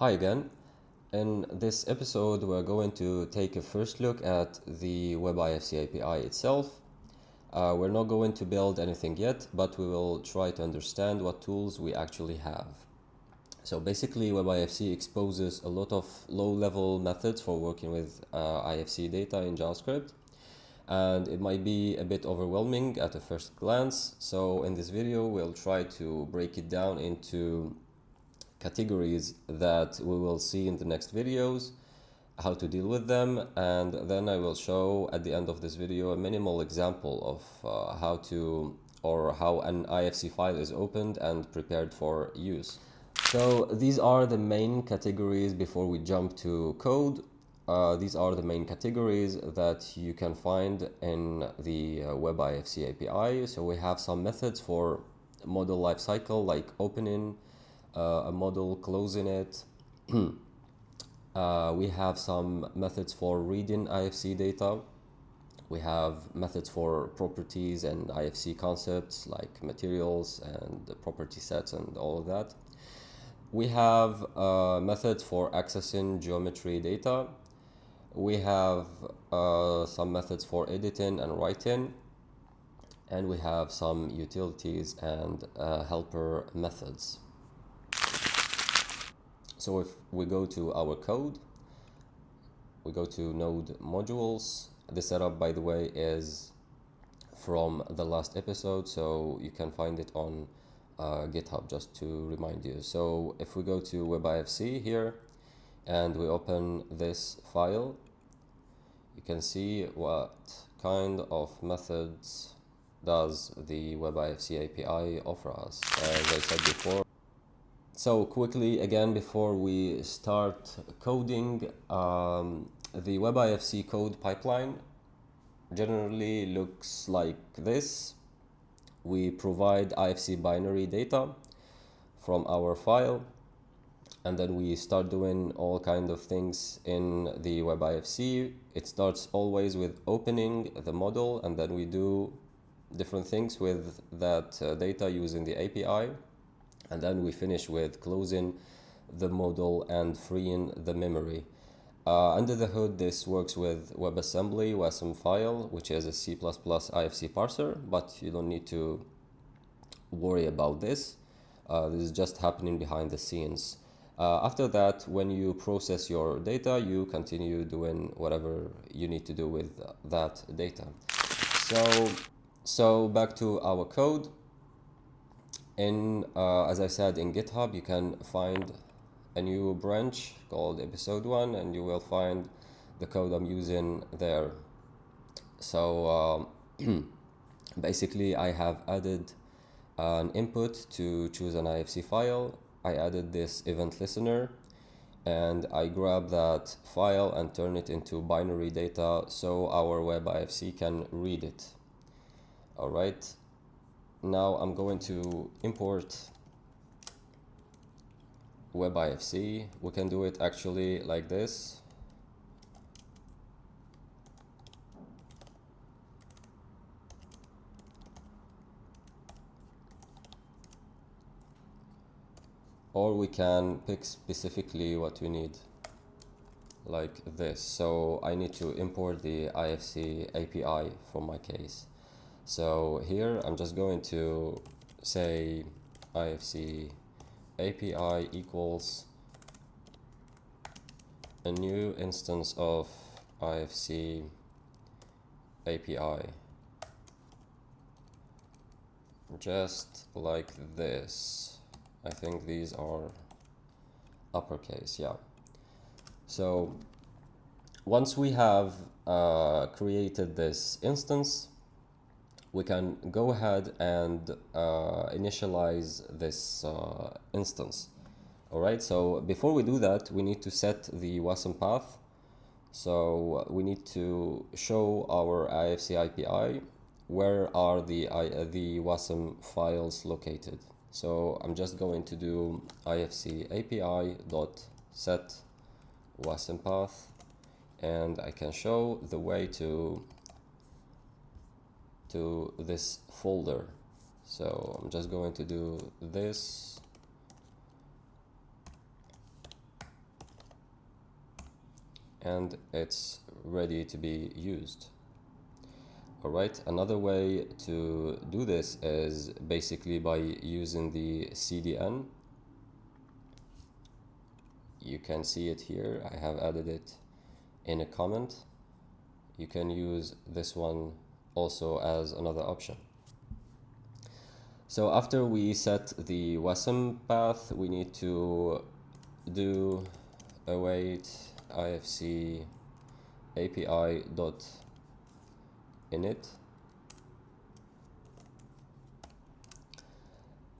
Hi again. In this episode, we're going to take a first look at the Web-IFC API itself. We're not going to build anything yet, but we will try to understand what tools we actually have. So basically, Web-IFC exposes a lot of low-level methods for working with IFC data in JavaScript, and it might be a bit overwhelming at a first glance. So in this video, we'll try to break it down into categories that we will see in the next videos, how to deal with them, and then I will show at the end of this video a minimal example of how an IFC file is opened and prepared for use. So these are the main categories before we jump to code. These are the main categories that you can find in the Web-IFC API. So we have some methods for model lifecycle, like opening a model, closing it. We have some methods for reading IFC data. We have methods for properties and IFC concepts like materials and the property sets and all of that. We have methods for accessing geometry data. We have some methods for editing and writing. And we have some utilities and helper methods. So if we go to our code, we go to node modules. The setup, by the way, is from the last episode, so you can find it on GitHub, just to remind you. So if we go to Web-IFC here and we open this file, you can see what kind of methods does the Web-IFC API offer us. As I said before, so quickly again, before we start coding, the Web-IFC code pipeline generally looks like this. We provide IFC binary data from our file, and then we start doing all kinds of things in the Web-IFC. It starts always with opening the model, and then we do different things with that data using the API. And then we finish with closing the model and freeing the memory. Under the hood, this works with WebAssembly, WASM file, which is a C++ IFC parser, but you don't need to worry about this. This is just happening behind the scenes. After that, when you process your data, you continue doing whatever you need to do with that data. So back to our code. As I said, in GitHub, you can find a new branch called episode 1, and you will find the code I'm using there. So basically, I have added an input to choose an IFC file. I added this event listener, and I grab that file and turn it into binary data so our Web-IFC can read it. All right. Now I'm going to import Web-IFC. We can do it actually like this. Or we can pick specifically what we need, like this. So I need to import the IFC API for my case. So here I'm just going to say IFC API equals a new instance of IFC API, just like this. I think these are uppercase, yeah. So once we have created this instance, we can go ahead and initialize this instance. All right, so before we do that, we need to set the WASM path. So we need to show our IFC API where are the WASM files located. So I'm just going to do IFC API dot set WASM path, and I can show the way to this folder. So I'm just going to do this and it's ready to be used. Alright, another way to do this is basically by using the CDN. You can see it here. I have added it in a comment. You can use this one also as another option. So after we set the WASM path, we need to do await IFC API dot init.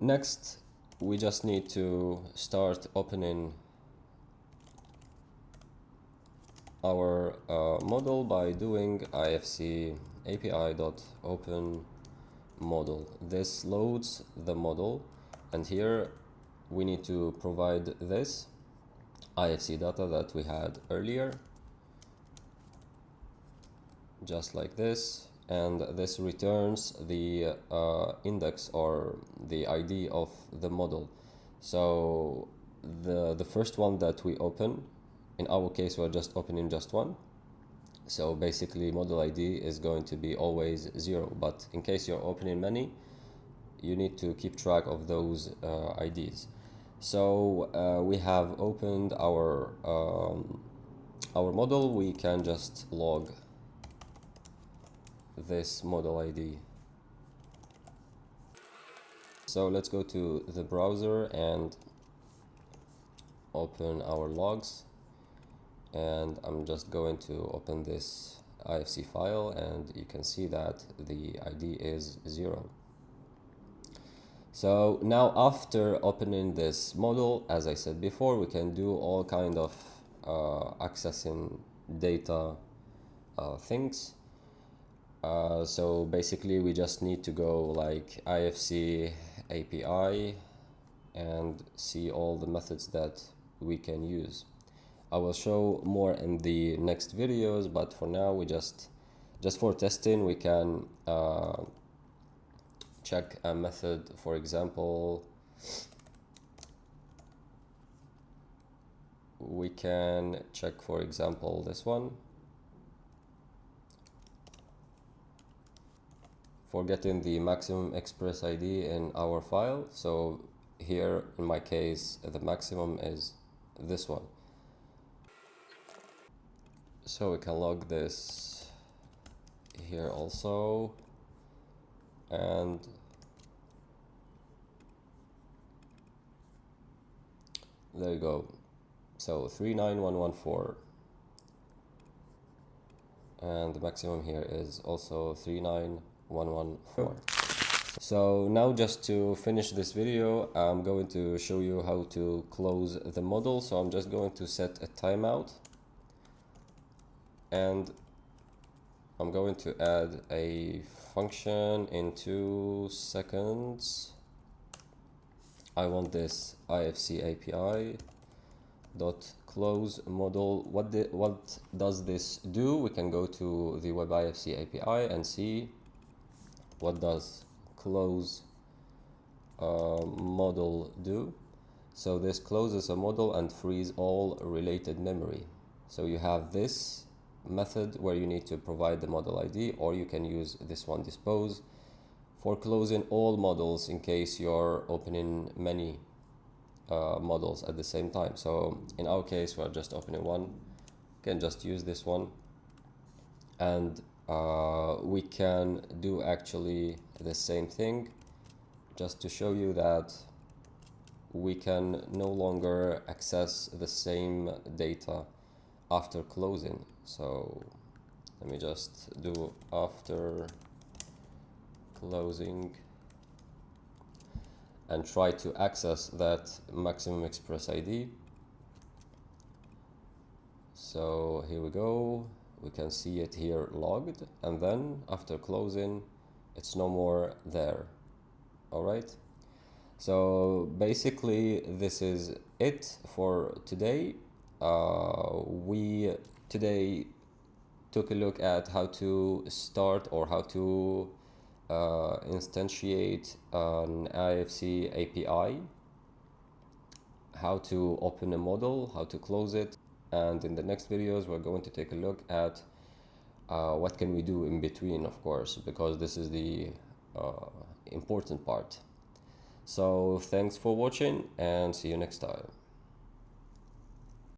Next, we just need to start opening our model by doing IFC API dot open model. This loads the model, and here we need to provide this IFC data that we had earlier, just like this, and this returns the index or the ID of the model. So the first one that we open, in our case we're just opening just one, so basically model ID is going to be always 0, but in case you're opening many, you need to keep track of those IDs. So we have opened our model. We can just log this model ID. So let's go to the browser and open our logs, and I'm just going to open this IFC file, and you can see that the ID is 0. So now after opening this model, as I said before, we can do all kind of accessing data things. So basically we just need to go like IFC API and see all the methods that we can use. I will show more in the next videos, but for now we just for testing we can check a method. For example, we can check, for example, this one for getting the maximum express ID in our file. So here in my case the maximum is this one. So we can log this here also, and there you go. So 39114, and the maximum here is also 39114. So now just to finish this video, I'm going to show you how to close the model. So I'm just going to set a timeout, and I'm going to add a function in 2 seconds. I want this IFC API dot close model. What does this do? We can go to the Web-IFC API and see what does close model do. So this closes a model and frees all related memory. So you have this method where you need to provide the model ID, or you can use this one, dispose, for closing all models in case you're opening many models at the same time. So in our case we're just opening one. You can just use this one, and we can do actually the same thing, just to show you that we can no longer access the same data after closing. So let me just do after closing and try to access that maximum express ID. So here we go, we can see it here logged, and then after closing it's no more there. All right, so basically this is it for today. We today took a look at how to start or how to instantiate an IFC API, how to open a model, how to close it, and in the next videos we're going to take a look at what can we do in between, of course, because this is the important part. So thanks for watching and see you next time.